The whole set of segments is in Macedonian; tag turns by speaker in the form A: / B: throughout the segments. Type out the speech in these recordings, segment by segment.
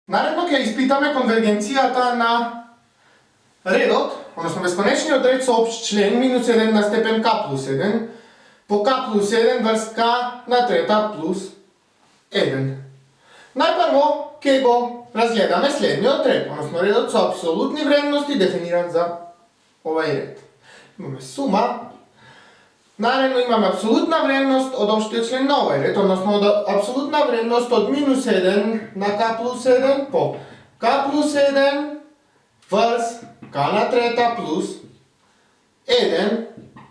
A: Naredno ќе испитаме конвергенцијата на редот, односно бесконечниот ред со општ член минус 1 на степен k плюс 1 по k плюс 1 врз k на трета плюс 1. Најпрво ќе го разгледаме следниот ред, односно редот со апсолутни вредности дефиниран за овај ред. Имаме сума. Наредно имаме апсолутна вредност од општиот член на овај ред, односно апсолутна вредност од минус 1 на k плюс 1 по k плюс 1 врз k на трета плюс 1,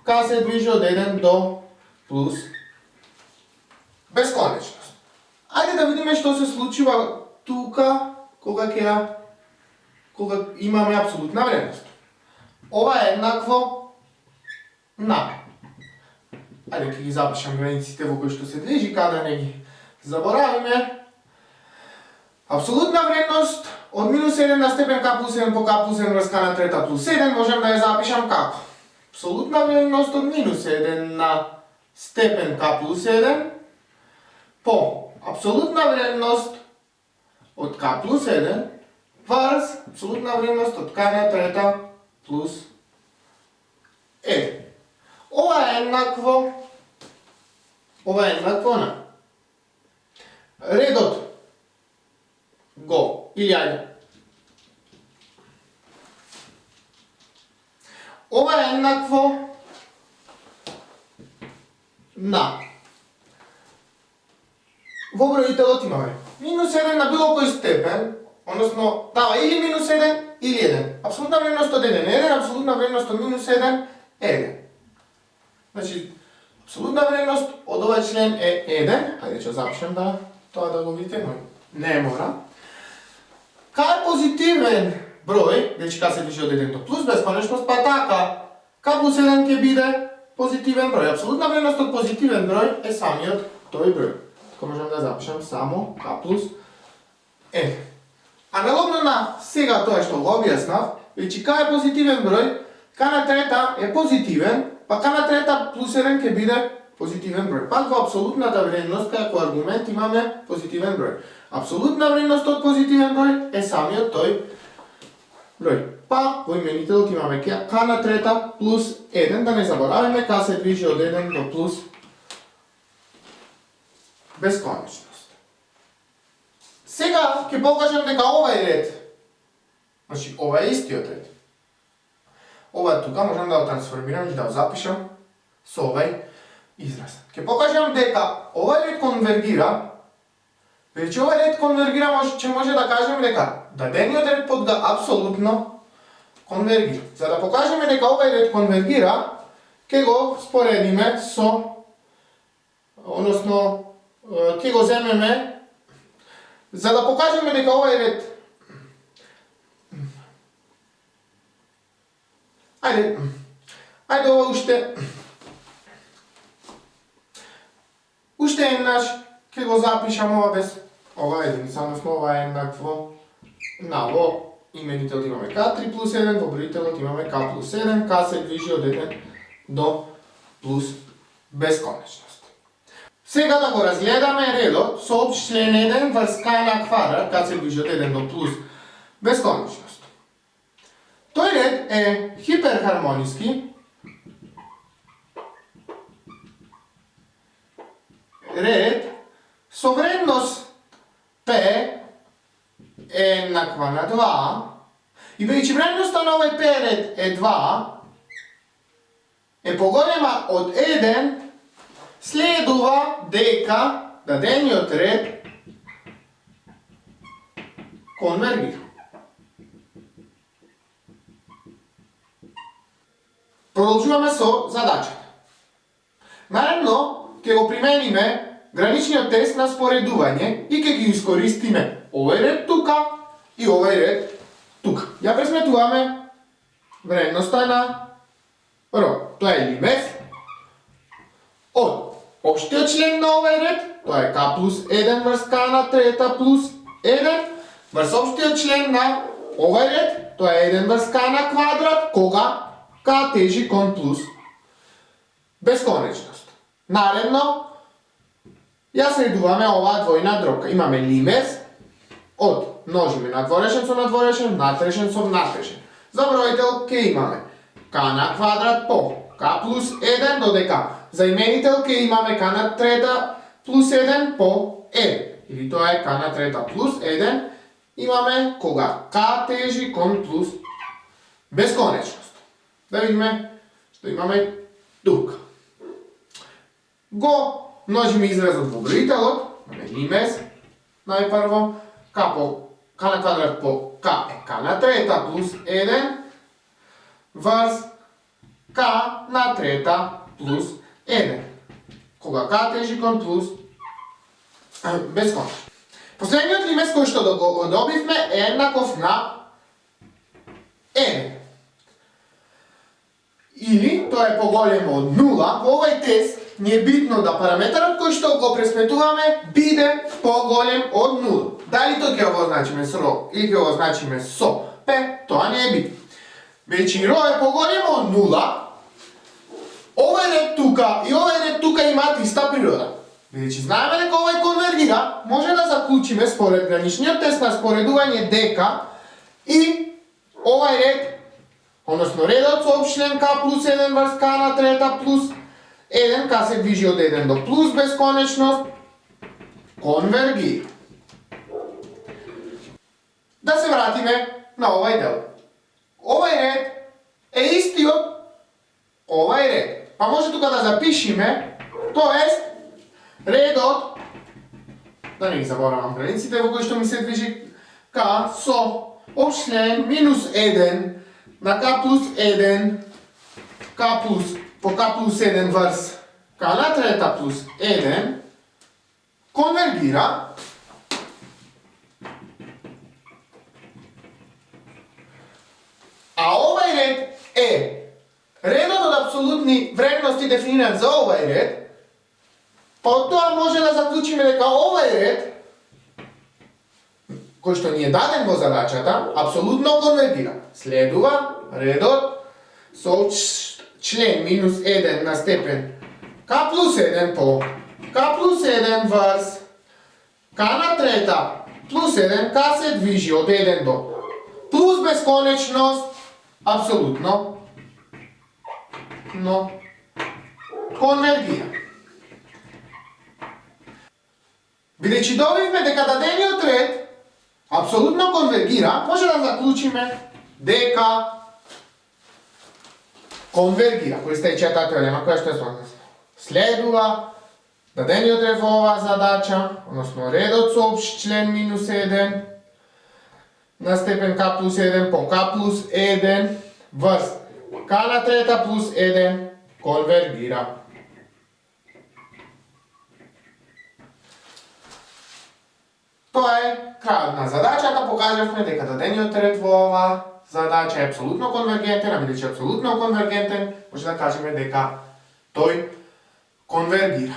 A: k се движи од 1 до плюс бесконечност. Ајде да видиме што се случува тука кога имаме апсолутна вредност. Ова е еднакво на. Ајде ќе ги запишам границите во кои што се движи, каде не ги заборавиме. Апсолутна вредност од минус 1 на степен k плюс 1 по k плюс 1 врз k на трета плюс 7 можем да ја запишам како? Апсолутна вредност од минус 1 на степен k плюс 1 по апсолутна вредност од k плюс 1 врз апсолутна вредност од k на трета плюс 1. Ова е еднакво на редот го, или ајде. Ова е еднакво на. Во броителот имаме минус 1 на било кој степен, односно дава или минус 1 или 1. Апсолутна вредност од 1 е 1, апсолутна вредност од минус 1 е 1. Значи, апсолутна вредност од овај член е 1. Ајде ќе запишем да тоа да го видите, но не мора. К е позитивен број, значи к се движи од 1 до плюс бесконечност, па така к плюс 1 ќе биде позитивен број. Апсолутна вредност од позитивен број е самиот тој број. Така можам да запишам само к плюс 1. Аналогно на сега тоа што го објаснав, значи к е позитивен број, к на трета е позитивен, па k на трета плюс 1 ќе биде позитивен број. Пак во апсолутната вредност, како аргумент имаме позитивен број. Апсолутна вредност од позитивен број е самиот тој број. Па во именителот имаме k на трета плюс 1, да не заборавиме, k се движи од 1 до плюс бесконечност. Сега ќе покажам дека овај ред, значи ова е истиот ред. Ова тука можам да го трансформирам и да го запишам со овај израз. Ќе покажам дека овај ред конвергира, вече овај ред конвергира, ќе може да кажеме дека дадениот ред под Г апсолутно конвергира. За да покажеме дека овај ред конвергира, ќе го споредиме со, односно ќе го земеме, за да покажеме дека овај ред Ајде ова уште еднаш ќе го запишам ова без ова единица, односно ова е еднакво на во именителот имаме k3 плюс 1, во броителот имаме k плюс 7, k се движи од 1 до плюс бесконечност. Сега да го разгледаме редот со општ член 1 врз k на квадрат, k се движи од 1 до плюс бесконечност. Тој ред е хиперхармониски ред со вредност P е еднаква на 2 и бидејќи вредноста на овој P ред е 2 е поголема од 1, следува дека дадениот ред конвергира. Продолжуваме со задачата. Наредно ќе го примениме граничниот тест на споредување и ќе ги искористиме овој ред тука и овој ред тука. Ја пресметуваме вредноста на прво, тоа е лимес од општиот член на овој ред, тоа е k плюс 1 врз k на трета плюс 1, врз општиот член на овој ред, тоа е 1 врз k на квадрат, кога k тежи кон плюс бесконечност. Наредно, ја средуваме оваа двојна дробка. Имаме лимес od množíme nadvorešencov nadvorešen, nadrešencov nadrešen. За бројителке имаме k на квадрат по k плюс 1 додека за именителке имаме k на трета плюс 1 по 1. Или тоа е k на трета плюс 1 имаме кога k тежи кон плюс бесконечност. Да видиме што имаме тука. Го множиме изразот во бројителот, имес, најпрво, k на квадрат по k е k на трета плюс 1 врз k на трета плюс 1. Кога k тежи кон плюс бесконечно. Последниот лимес кој што го добивме е еднаков на 1. Или тоа е поголемо од 0. Во овој тест не е битно да параметарот кој што го пресметуваме биде поголем од 0. Дали тоа ќе го означиме с ро или ќе го означиме со п, тоа не е битно. Веќе ро е поголемо од 0, овој ред тука и овој ред тука имаат иста природа. Бидејќи знаеме дека овој конвергира, може да заклучиме според граничниот тест на споредување дека и овој ред, односно редот со општ член k плюс 1 врз k на трета плюс 1, k се движи од 1 до плюс бесконечност, конвергира. Да се вратиме на овој дел. Овој ред е истиот овој ред. Па може тука да запишеме, тоест редот, да не ги заборавам границите во кои што ми се движи k со општ член минус 1 на k плюс 1, по k плюс 1 врз k на трета плюс 1, конвергира. А овој ред е редот од апсолутни вредности дефиниран за овој ред, па од тоа може да заклучиме дека овој ред, кој што ни е даден во задачата, апсолутно конвергира. Следува редот со член минус 1 на степен k плюс 1 по k плюс 1 врз k на трета плюс 1, k се движи од 1 до плюс бесконечност, апсолутно, но конвергира. Бидејќи добивме дека дадениот ред апсолутно конвергира, може да заклучиме дека конвергира. Користејќи теорема која што е согласна. Следува дадениот ред во оваа задача, односно редот со општ член минус 1 на степен k плюс 1 по k плюс 1 врз k на трета плюс 1 конвергира. Тоа е крајот на задачата. Покажавме дека дадениот ред во оваа задача е апсолутно конвергентен, а бидејќи е апсолутно конвергентен, може да кажеме дека тој конвергира.